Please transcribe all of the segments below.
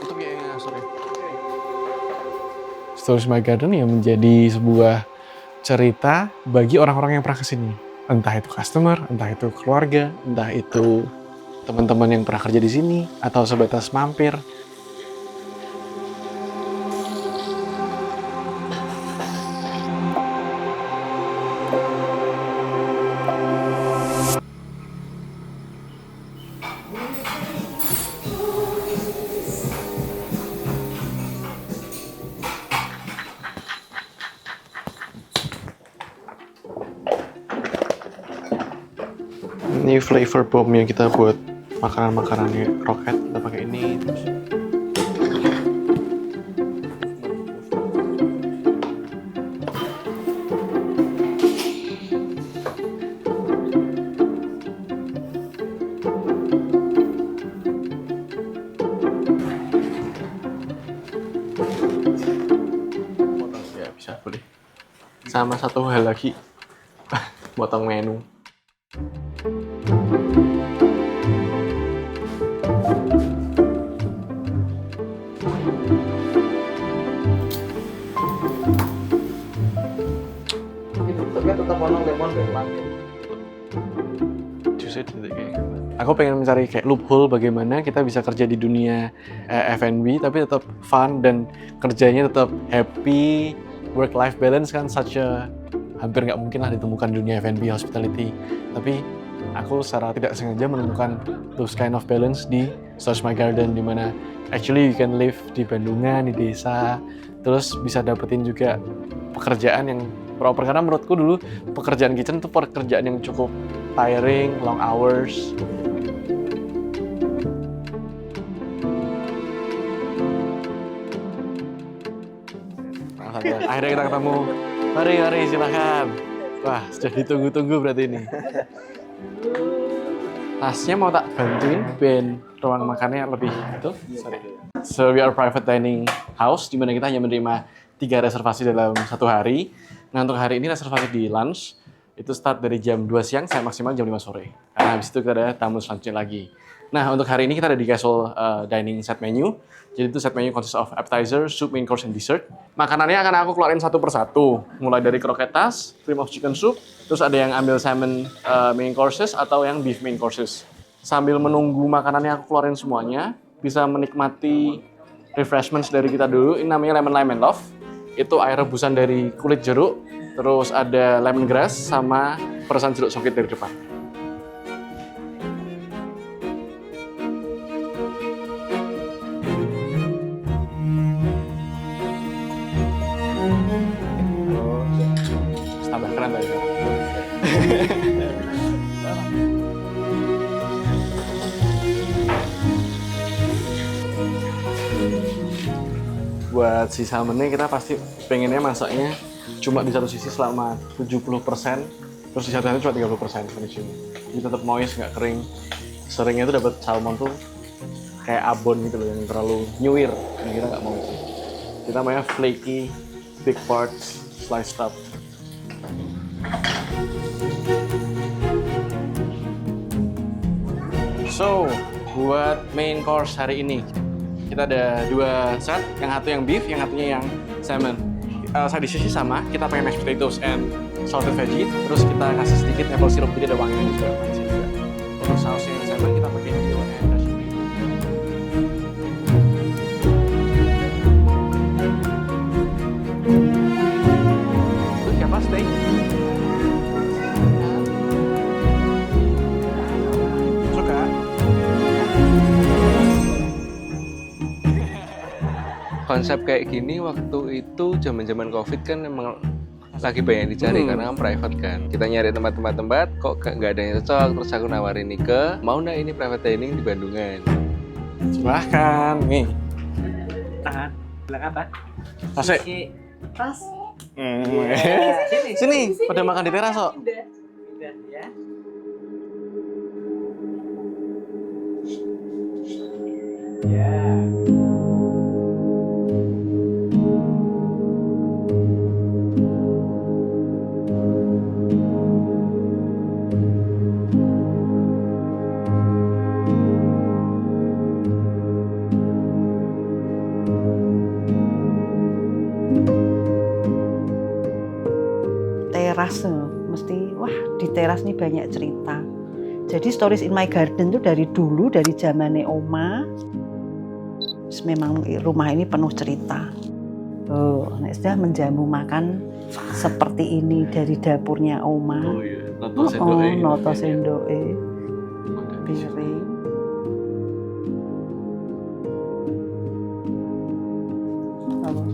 Itu kayaknya sorry. Storage My Garden yang menjadi sebuah cerita bagi orang-orang yang pernah kesini. Entah itu customer, entah itu keluarga, entah itu teman-teman yang pernah kerja di sini, atau sebatas mampir. Ini flavor bombnya kita buat makanan-makanannya kroket. Kita pakai ini terus. Ya bisa boleh. Sama satu hal lagi, potong menu. Aku pengen mencari kayak loophole bagaimana kita bisa kerja di dunia F&B tapi tetap fun dan kerjanya tetap happy, work-life balance kan hampir nggak mungkin lah ditemukan di dunia F&B hospitality. Tapi aku secara tidak sengaja menemukan those kind of balance di Storage My Garden, di mana actually you can live di Bandungan, di desa, terus bisa dapetin juga pekerjaan yang proper. Karena menurutku dulu pekerjaan kitchen itu pekerjaan yang cukup tiring, long hours. Akhirnya kita ketemu. Mari silakan. Wah, sudah ditunggu-tunggu berarti ini. Tasnya mau tak bantuin ben ruang makannya lebih itu. Sorry. So we are private dining house di mana kita hanya menerima 3 reservasi dalam 1 hari. Nah, untuk hari ini reservasi di lunch itu start dari jam 2 siang sampai maksimal jam 5 sore. Karena habis itu kita ada tamu selanjutnya lagi. Nah, untuk hari ini kita ada di casual dining set menu. Jadi itu set menu consists of appetizer, soup, main course, and dessert. Makanannya akan aku keluarin satu persatu. Mulai dari croquetas, cream of chicken soup, terus ada yang ambil salmon main courses atau yang beef main courses. Sambil menunggu makanannya aku keluarin semuanya, bisa menikmati refreshments dari kita dulu. Ini namanya lemon lime and love. Itu air rebusan dari kulit jeruk, terus ada lemongrass sama peresan jeruk sokit dari depan. Tambah keren tadi. Buat si salmonnya kita pasti pengennya masaknya cuma di satu sisi selama 70%, terus di satu sisi cuma 30% finishing. Jadi tetap moist, nggak kering. Seringnya itu dapat salmon tuh kayak abon gitu loh, yang terlalu nyuir. Nah, kita nggak mau sih. Kita maunya flaky, big parts, sliced up. So, buat main course hari ini kita ada 2 set, yang satu yang beef, yang satunya yang salmon. Side dishes sama, kita pakai mashed potatoes and salted veggie, terus kita kasih sedikit maple syrup, jadi ada wanginya juga. Untuk saus yang salmon kita pakai dill and dasher. Terus siapa steak? Suka? Konsep kayak gini waktu itu zaman-zaman Covid kan emang lagi banyak dicari karena kan private kan. Kita nyari tempat-tempat kok nggak ada yang cocok, terus aku nawarin nih mau nggak ini private dining di Bandungan. Silahkan, nih. Tahan, bilang apa? Tasik. Tas. Sini, pada makan di teras kok. Udah ya. Ya. teras, mesti wah di teras nih banyak cerita. Jadi Stories in My Garden tuh dari dulu, dari zamannya Oma. Memang rumah ini penuh cerita. Nek sudah menjamu makan seperti ini dari dapurnya Oma. Oh iya, noto sendoke. Noto sendoke. Piring. Apa?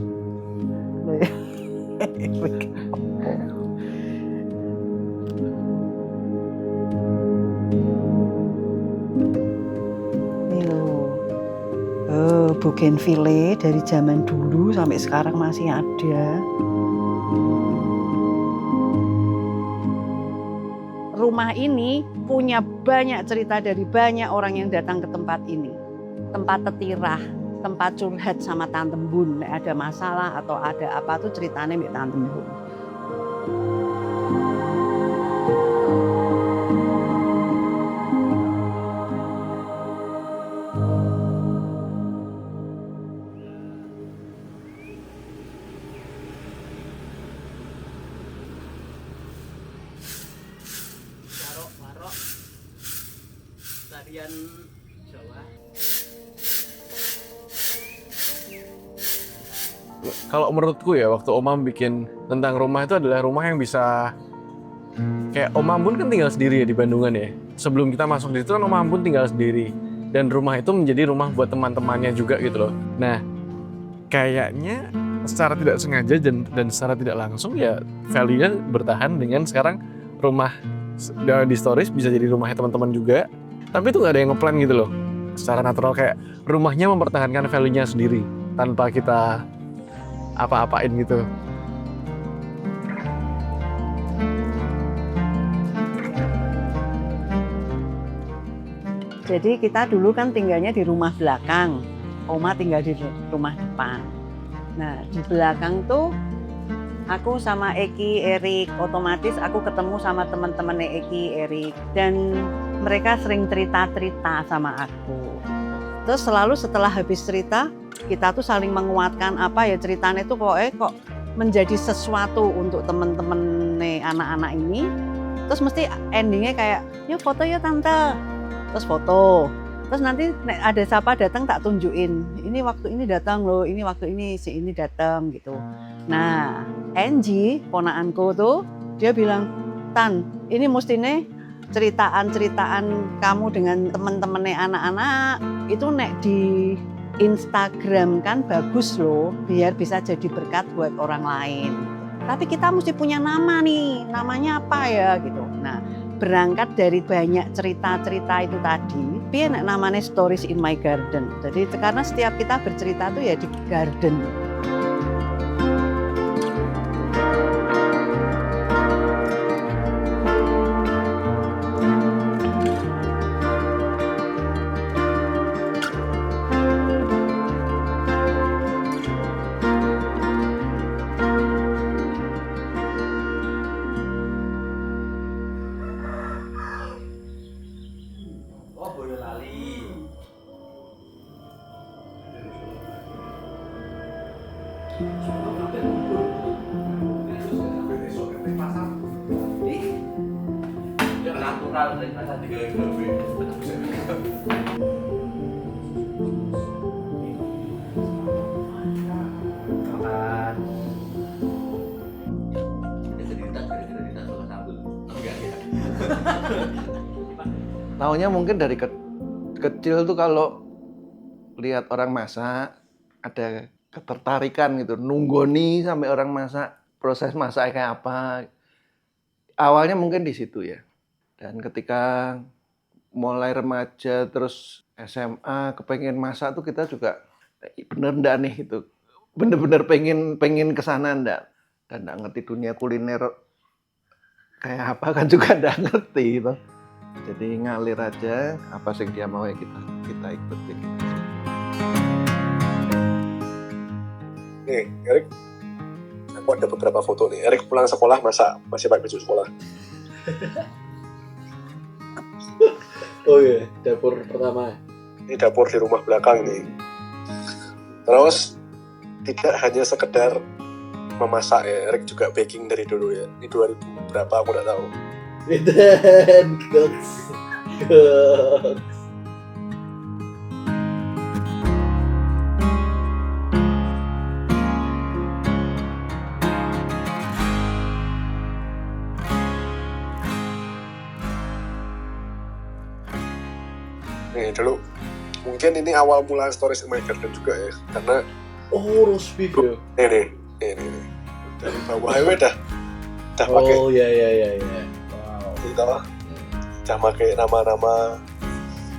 Bougainville dari zaman dulu sampai sekarang masih ada. Rumah ini punya banyak cerita dari banyak orang yang datang ke tempat ini. Tempat tetirah, tempat curhat sama Tante Bun. Ada masalah atau ada apa tuh ceritanya mbak Tante Bun. Warok tarian Jawa. Kalau menurutku ya, waktu Oma bikin tentang rumah itu adalah rumah yang bisa kayak Om Ambun kan tinggal sendiri ya di Bandungan ya. Sebelum kita masuk di situ kan Om Ambun tinggal sendiri, dan rumah itu menjadi rumah buat teman-temannya juga gitu loh. Nah, kayaknya secara tidak sengaja dan secara tidak langsung ya value-nya bertahan dengan sekarang rumah di Stories bisa jadi rumahnya teman-teman juga. Tapi itu nggak ada yang ngeplan gitu loh. Secara natural kayak rumahnya mempertahankan value-nya sendiri tanpa kita apa-apain gitu. Jadi kita dulu kan tinggalnya di rumah belakang, Oma tinggal di rumah depan. Nah di belakang tuh aku sama Eki, Erik, otomatis aku ketemu sama teman-temannya Eki, Erik, dan mereka sering cerita-cerita sama aku. Terus selalu setelah habis cerita, kita tuh saling menguatkan apa ya ceritanya itu kok menjadi sesuatu untuk teman-temannya anak-anak ini. Terus mesti endingnya kayak, yuk foto ya tante. Terus foto, terus nanti ada siapa datang tak tunjukin, ini waktu ini datang loh, ini waktu ini si ini datang gitu. Nah, Angie, ponaanku tuh, dia bilang, Tan, ini mestinya ceritaan-ceritaan kamu dengan teman-temannya anak-anak itu nek di Instagram kan bagus loh, biar bisa jadi berkat buat orang lain. Tapi kita mesti punya nama nih, namanya apa ya gitu. Nah, berangkat dari banyak cerita-cerita itu tadi, dia namanya Stories in My Garden. Jadi karena setiap kita bercerita tuh ya di garden. Natural dari masa Taunya mungkin dari kecil tuh kalau lihat orang masak ada ketertarikan gitu, nunggoni sampai orang masak, proses masak kayak apa. Awalnya mungkin di situ ya. Dan ketika mulai remaja terus SMA kepengen masak tuh kita juga bener ndak nih gitu. Bener-bener pengen kesana ndak. Dan ndak ngerti dunia kuliner kayak apa kan juga ndak ngerti gitu. Jadi ngalir aja apa sih dia mau ya kita ikutin. Nih, Erik, aku ada beberapa foto nih. Erik pulang sekolah masa masih pakai baju sekolah. Oh iya, dapur pertama. Ini dapur di rumah belakang nih. Terus tidak hanya sekedar memasak ya. Erik juga baking dari dulu ya. Ini 2000 berapa aku nggak tahu. Dan cooks. Nih dulu mungkin ini awal mula Stories in My Garden juga ya, karena Oh, roast beef ya. ini dari bawah highway dah pakai Oh, ya. Wow. gitu, dah pakai nama-nama.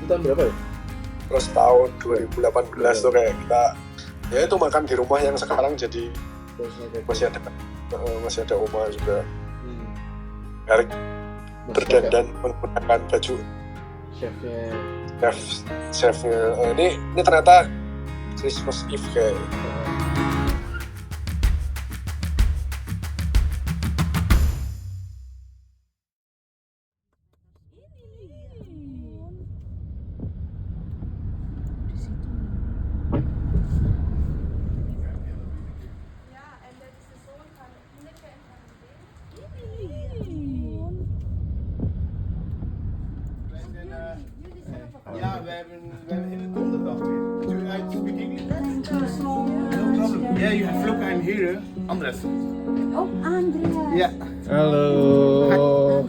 Itu tahun berapa ya? Terus tahun 2018 tuh kayak kita ya itu makan di rumah yang sekarang jadi masih ada Oma juga. Erik berdandan menggunakan baju Chefnya. chefnya. Ini ternyata Christmas Eve kayak. Ja, we hebben in de donderdag weer. Do I speak English? No problem. Yeah, you have look, I'm here. Andres. Oh, Andrea. Yeah. Halo.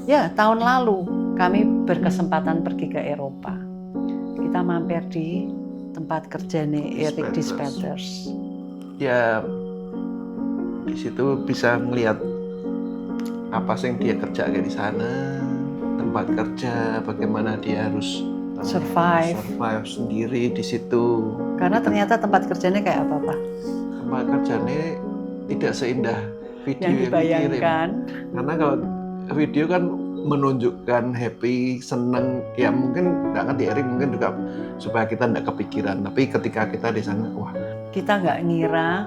Ya, tahun lalu kami berkesempatan pergi ke Eropa. Kita mampir di tempat kerjanya Erik di Spetters. Ya di situ bisa ngelihat apa sih yang dia kerja kayak di sana, tempat kerja, bagaimana dia harus Survive. sendiri di situ. Karena ternyata tempat kerjanya kayak apa-apa Tempat kerjanya tidak seindah video yang yang dikirim. dibayangkan. Karena kalau video kan menunjukkan happy, seneng, ya mungkin nggak ngerti Erik mungkin juga supaya kita nggak kepikiran. Tapi ketika kita di sana, wah Kita nggak ngira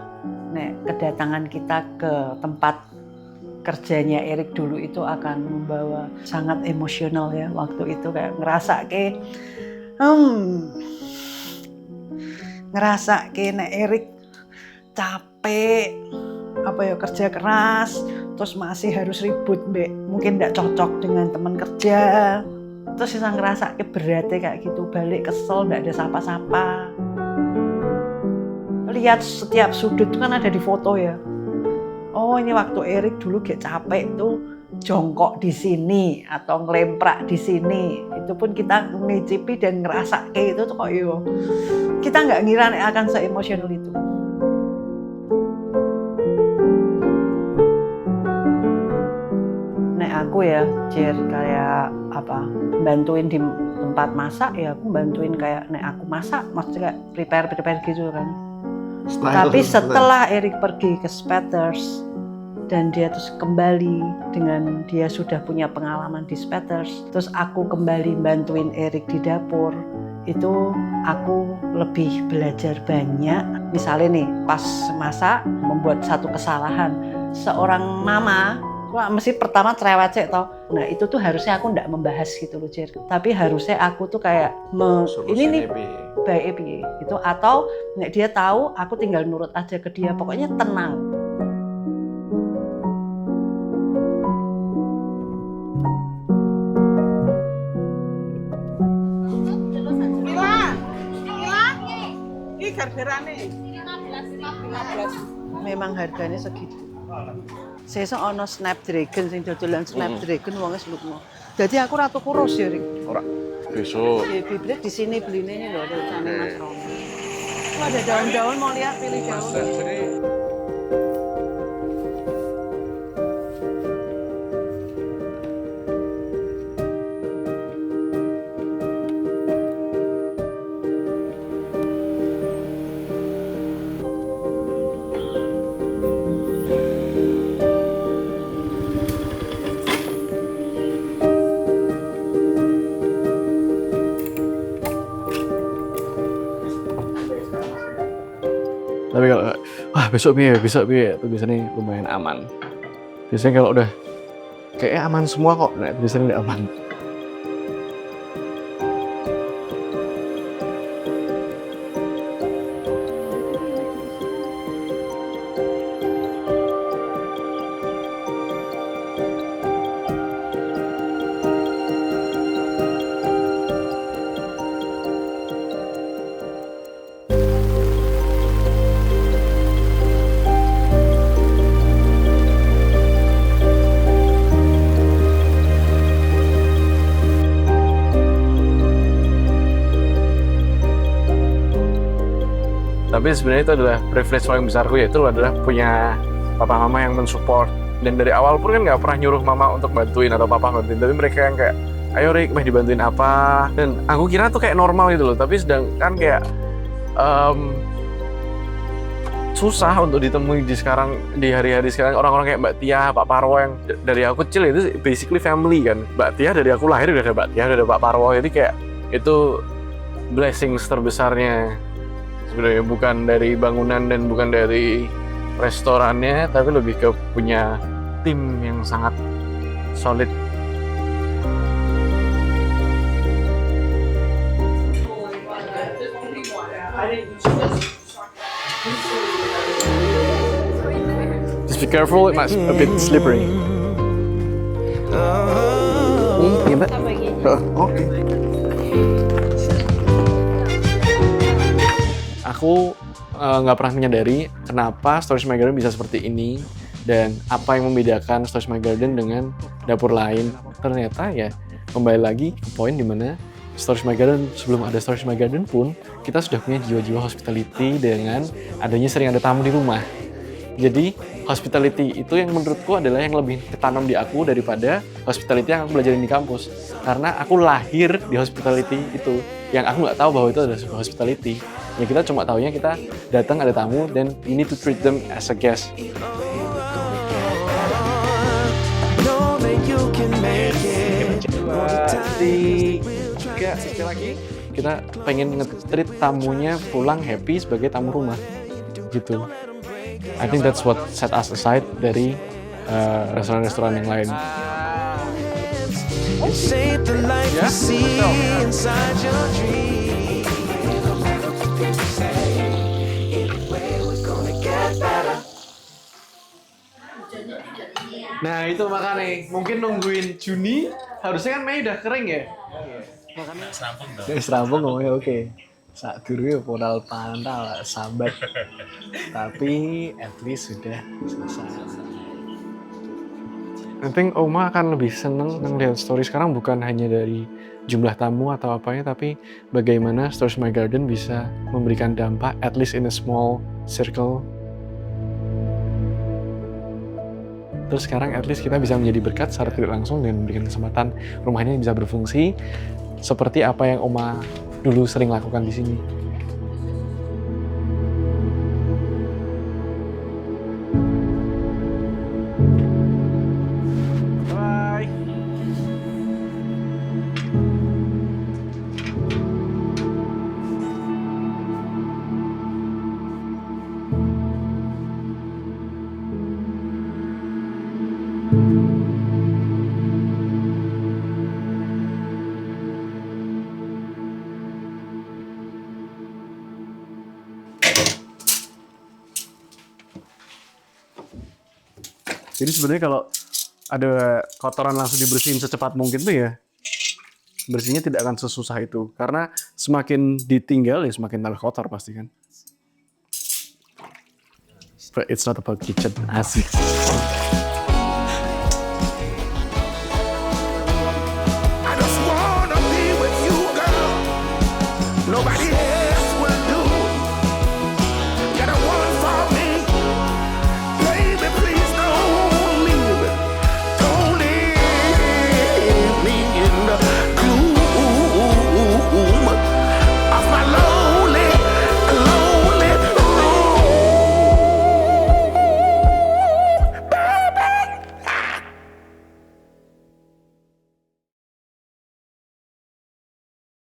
kedatangan kita ke tempat kerjanya Erik dulu itu akan membawa sangat emosional ya. Waktu itu kayak ngerasa nek Erik capek kerja keras, terus masih harus ribut mungkin nggak cocok dengan teman kerja, terus bisa ngerasa beratnya kayak gitu, balik kesel nggak ada sapa-sapa. Lihat setiap sudut kan ada di foto ya. Oh, ini waktu Erik dulu kayak capek tuh jongkok di sini atau ngelemprak di sini. Itu pun kita ngicipi dan ngerasa kayak itu tuh kok yo. Kita nggak ngira akan se-emosional itu. Nek aku ya, Jer, kayak bantuin di tempat masak ya, aku bantuin kayak nek aku masak, maksudnya kayak prepare gitu kan. Tapi setelah Erik pergi ke Spetters dan dia terus kembali dengan dia sudah punya pengalaman di Spetters, terus aku kembali bantuin Erik di dapur, itu aku lebih belajar banyak. Misalnya nih pas masak membuat satu kesalahan, seorang mama mesti pertama cerewet toh. Nah itu tuh harusnya aku nggak membahas gitu loh, Jer. Tapi harusnya aku tuh kayak ini nih baik gitu, atau nek dia tahu aku tinggal nurut aja ke dia, pokoknya tenang. Ini gargerane 15. Memang harganya segitu. Sesuk ono Snapdragon sing dodolan Snapdragon wong wis lukno. Dadi aku ratu kurus ya, Rik. Ora. Besok. Ya, bibit di sini belinya ini loh, ada sana Mas Romi. Wah, ada daun-daun, mau lihat pilih daun. Tapi kalau wah besok piye itu biasanya lumayan aman. Biasanya kalau udah kayaknya aman semua kok, nah biasanya nggak aman. Tapi sebenarnya itu adalah privilege paling besarku, yaitu adalah punya papa mama yang mensupport. Dan dari awal pun kan nggak pernah nyuruh mama untuk bantuin atau papa bantuin, tapi mereka yang kayak, ayo Rik, mah dibantuin apa. Dan aku kira tuh kayak normal gitu loh, tapi sedangkan kayak susah untuk ditemui di hari-hari sekarang. Orang-orang kayak Mbak Tia, Pak Parwo yang dari aku kecil itu basically family kan. Mbak Tia dari aku lahir udah ada Mbak Tia, udah ada Pak Parwo, jadi kayak itu blessings terbesarnya sebenarnya, bukan dari bangunan dan bukan dari restorannya, tapi lebih ke punya tim yang sangat solid. Just be careful, it might a bit slippery. Iya, Mbak. Oke. Aku nggak pernah menyadari kenapa Storage My Garden bisa seperti ini dan apa yang membedakan Storage My Garden dengan dapur lain. Ternyata ya kembali lagi ke poin dimana Storage My Garden, sebelum ada Storage My Garden pun kita sudah punya jiwa-jiwa hospitality dengan adanya sering ada tamu di rumah. Jadi hospitality itu yang menurutku adalah yang lebih ketanam di aku daripada hospitality yang aku belajarin di kampus. Karena aku lahir di hospitality itu, yang aku nggak tahu bahwa itu adalah sebuah hospitality. Ya kita cuma taunya kita datang ada tamu dan you need to treat them as a guest. Sekali lagi kita pengen nge-treat tamunya pulang happy sebagai tamu rumah gitu. I think that's what set us aside dari restoran-restoran yang lain. Nah itu makanya mungkin nungguin Juni, harusnya kan Mei udah kering ya. Makanya serampung ngomongnya oke. Saat dulu ya modal pantal sambat, tapi at least sudah selesai. I think Oma akan lebih seneng ngelihat story sekarang bukan hanya dari jumlah tamu atau apanya, tapi bagaimana Storage My Garden bisa memberikan dampak at least in a small circle. Terus sekarang at least kita bisa menjadi berkat secara tidak langsung dan memberikan kesempatan rumah ini bisa berfungsi seperti apa yang Oma dulu sering lakukan di sini. Bye. Jadi sebenarnya kalau ada kotoran langsung dibersihin secepat mungkin tuh ya, bersihnya tidak akan sesusah itu. Karena semakin ditinggal ya semakin tambah kotor pasti kan. But it's not about kitchen, asik.